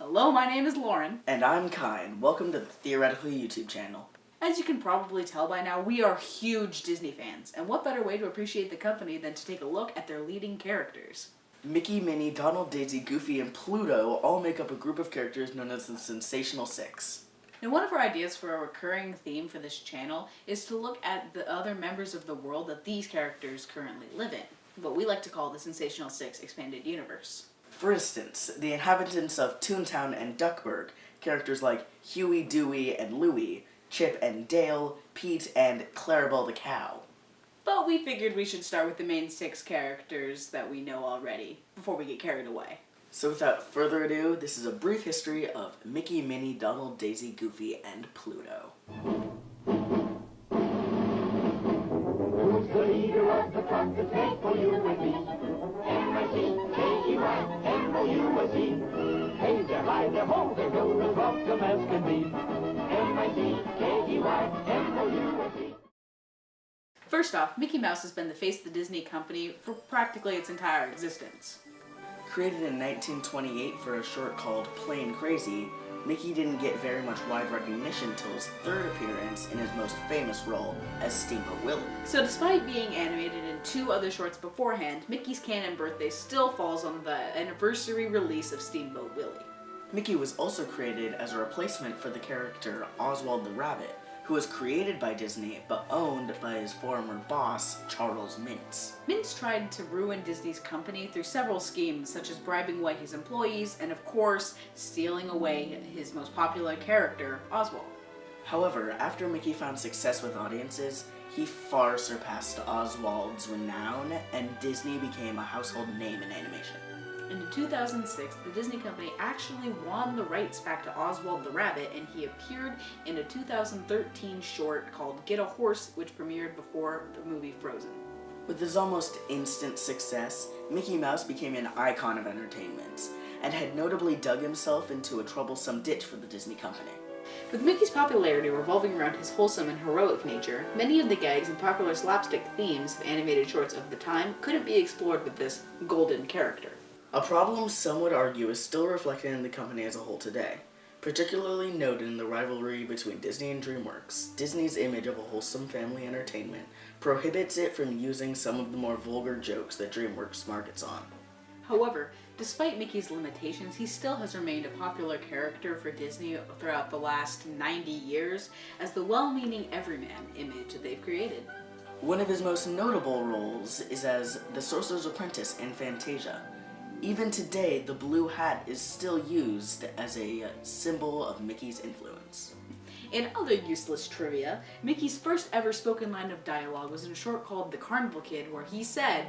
Hello, my name is Lauren. And I'm Kai, and welcome to the Theoretically YouTube channel. As you can probably tell by now, we are huge Disney fans, and what better way to appreciate the company than to take a look at their leading characters? Mickey, Minnie, Donald, Daisy, Goofy, and Pluto all make up a group of characters known as the Sensational Six. Now, one of our ideas for a recurring theme for this channel is to look at the other members of the world that these characters currently live in, what we like to call the Sensational Six Expanded Universe. For instance, the inhabitants of Toontown and Duckburg, characters like Huey, Dewey, and Louie, Chip and Dale, Pete, and Clarabelle the Cow. But we figured we should start with the main six characters that we know already, before we get carried away. So without further ado, this is a brief history of Mickey, Minnie, Donald, Daisy, Goofy, and Pluto. Who's the leader of the pack that's made for you and me? M-I-C-K-E-Y, M-O-U-S-E. Hey there, hi there, ho there, go as welcome as can be. M-I-C-K-E-Y, M-O-U-S-E. First off, Mickey Mouse has been the face of the Disney company for practically its entire existence. Created in 1928 for a short called Plain Crazy, Mickey didn't get very much wide recognition until his third appearance in his most famous role as Steamboat Willie. So despite being animated in two other shorts beforehand, Mickey's canon birthday still falls on the anniversary release of Steamboat Willie. Mickey was also created as a replacement for the character Oswald the Rabbit, who was created by Disney but owned by his former boss, Charles Mintz. Mintz tried to ruin Disney's company through several schemes, such as bribing away his employees and, of course, stealing away his most popular character, Oswald. However, after Mickey found success with audiences, he far surpassed Oswald's renown, and Disney became a household name in animation. And in 2006, the Disney company actually won the rights back to Oswald the Rabbit, and he appeared in a 2013 short called Get a Horse, which premiered before the movie Frozen. With his almost instant success, Mickey Mouse became an icon of entertainment, and had notably dug himself into a troublesome ditch for the Disney company. With Mickey's popularity revolving around his wholesome and heroic nature, many of the gags and popular slapstick themes of animated shorts of the time couldn't be explored with this golden character. A problem some would argue is still reflected in the company as a whole today, particularly noted in the rivalry between Disney and DreamWorks. Disney's image of a wholesome family entertainment prohibits it from using some of the more vulgar jokes that DreamWorks markets on. However, despite Mickey's limitations, he still has remained a popular character for Disney throughout the last 90 years as the well-meaning everyman image that they've created. One of his most notable roles is as the Sorcerer's Apprentice in Fantasia. Even today, the blue hat is still used as a symbol of Mickey's influence. In other useless trivia, Mickey's first ever spoken line of dialogue was in a short called The Carnival Kid, where he said,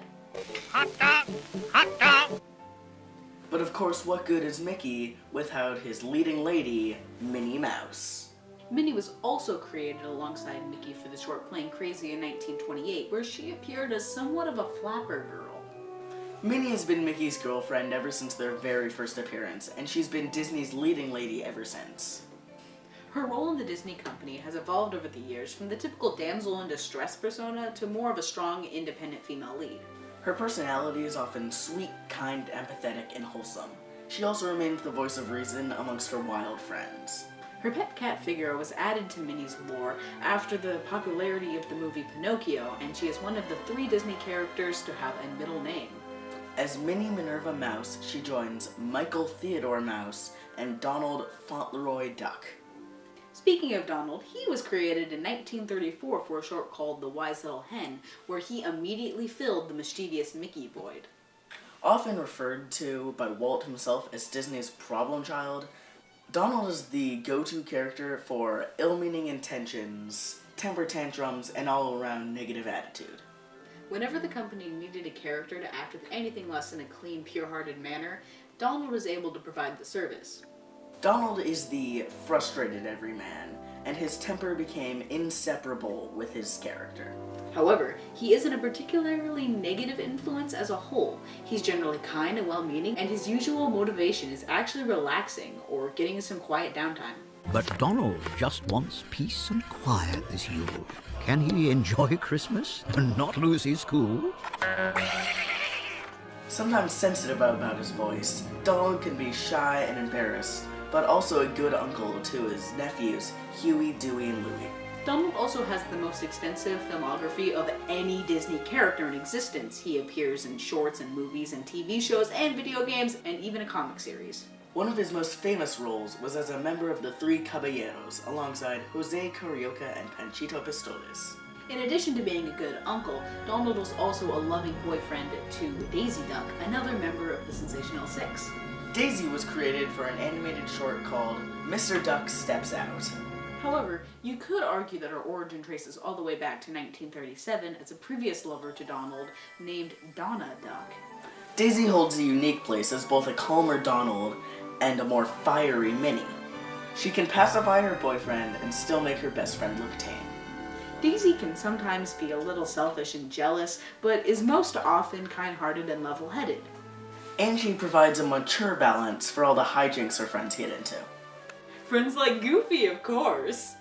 Hot dog! Hot dog! But of course, what good is Mickey without his leading lady, Minnie Mouse? Minnie was also created alongside Mickey for the short Plain Crazy in 1928, where she appeared as somewhat of a flapper girl. Minnie has been Mickey's girlfriend ever since their very first appearance, and she's been Disney's leading lady ever since. Her role in the Disney company has evolved over the years from the typical damsel in distress persona to more of a strong, independent female lead. Her personality is often sweet, kind, empathetic, and wholesome. She also remains the voice of reason amongst her wild friends. Her pet cat figure was added to Minnie's lore after the popularity of the movie Pinocchio, and she is one of the 3 Disney characters to have a middle name. As Minnie Minerva Mouse, she joins Michael Theodore Mouse and Donald Fauntleroy Duck. Speaking of Donald, he was created in 1934 for a short called The Wise Little Hen, where he immediately filled the mischievous Mickey void. Often referred to by Walt himself as Disney's problem child, Donald is the go-to character for ill-meaning intentions, temper tantrums, and all-around negative attitude. Whenever the company needed a character to act with anything less than a clean, pure-hearted manner, Donald was able to provide the service. Donald is the frustrated everyman, and his temper became inseparable with his character. However, he isn't a particularly negative influence as a whole. He's generally kind and well-meaning, and his usual motivation is actually relaxing or getting some quiet downtime. But Donald just wants peace and quiet this Yule. Can he enjoy Christmas and not lose his cool? Sometimes sensitive about his voice, Donald can be shy and embarrassed, but also a good uncle to his nephews, Huey, Dewey, and Louie. Donald also has the most extensive filmography of any Disney character in existence. He appears in shorts and movies and TV shows and video games and even a comic series. One of his most famous roles was as a member of the Three Caballeros, alongside Jose Carioca and Panchito Pistoles. In addition to being a good uncle, Donald was also a loving boyfriend to Daisy Duck, another member of the Sensational Six. Daisy was created for an animated short called Mr. Duck Steps Out. However, you could argue that her origin traces all the way back to 1937 as a previous lover to Donald named Donna Duck. Daisy holds a unique place as both a calmer Donald and a more fiery Minnie. She can pacify her boyfriend and still make her best friend look tame. Daisy can sometimes be a little selfish and jealous, but is most often kind-hearted and level-headed. And she provides a mature balance for all the hijinks her friends get into. Friends like Goofy, of course!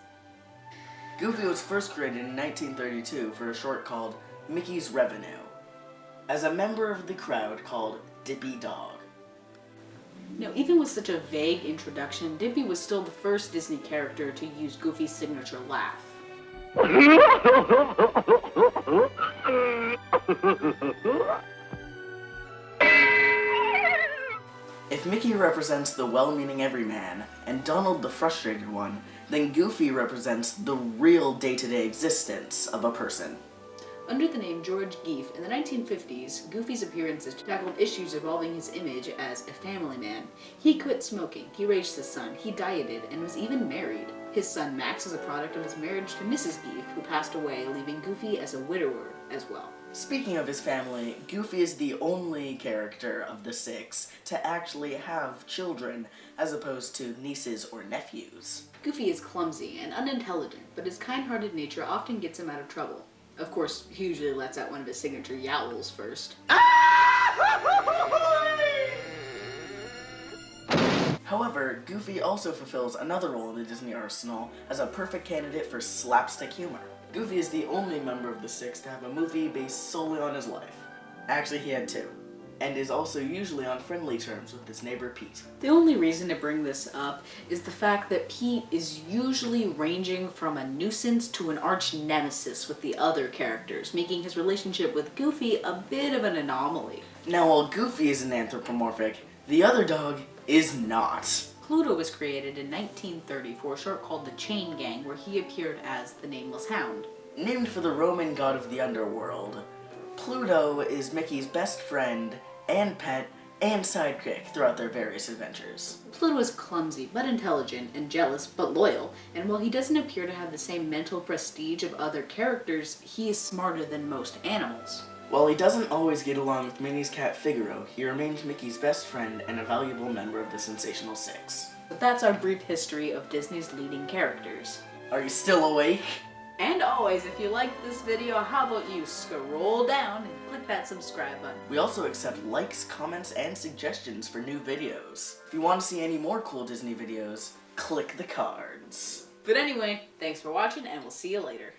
Goofy was first created in 1932 for a short called Mickey's Revenue, as a member of the crowd called Dippy Dog. Now, even with such a vague introduction, Dippy was still the first Disney character to use Goofy's signature laugh. If Mickey represents the well-meaning everyman, and Donald the frustrated one, then Goofy represents the real day-to-day existence of a person. Under the name George Geef, in the 1950s, Goofy's appearances tackled issues involving his image as a family man. He quit smoking, he raised his son, he dieted, and was even married. His son Max is a product of his marriage to Mrs. Geef, who passed away, leaving Goofy as a widower as well. Speaking of his family, Goofy is the only character of the six to actually have children, as opposed to nieces or nephews. Goofy is clumsy and unintelligent, but his kind-hearted nature often gets him out of trouble. Of course, he usually lets out one of his signature yowls first. However, Goofy also fulfills another role in the Disney arsenal as a perfect candidate for slapstick humor. Goofy is the only member of the six to have a movie based solely on his life. Actually, he had two, and is also usually on friendly terms with his neighbor Pete. The only reason to bring this up is the fact that Pete is usually ranging from a nuisance to an arch nemesis with the other characters, making his relationship with Goofy a bit of an anomaly. Now, while Goofy is an anthropomorphic, the other dog is not. Pluto was created in 1930 for a short called The Chain Gang, where he appeared as the Nameless Hound. Named for the Roman god of the underworld, Pluto is Mickey's best friend and pet and sidekick throughout their various adventures. Pluto is clumsy but intelligent and jealous but loyal, and while he doesn't appear to have the same mental prestige of other characters, he is smarter than most animals. While he doesn't always get along with Minnie's cat Figaro, he remains Mickey's best friend and a valuable member of the Sensational Six. But that's our brief history of Disney's leading characters. Are you still awake? And always, if you liked this video, how about you scroll down and click that subscribe button. We also accept likes, comments, and suggestions for new videos. If you want to see any more cool Disney videos, click the cards. But anyway, thanks for watching, and we'll see you later.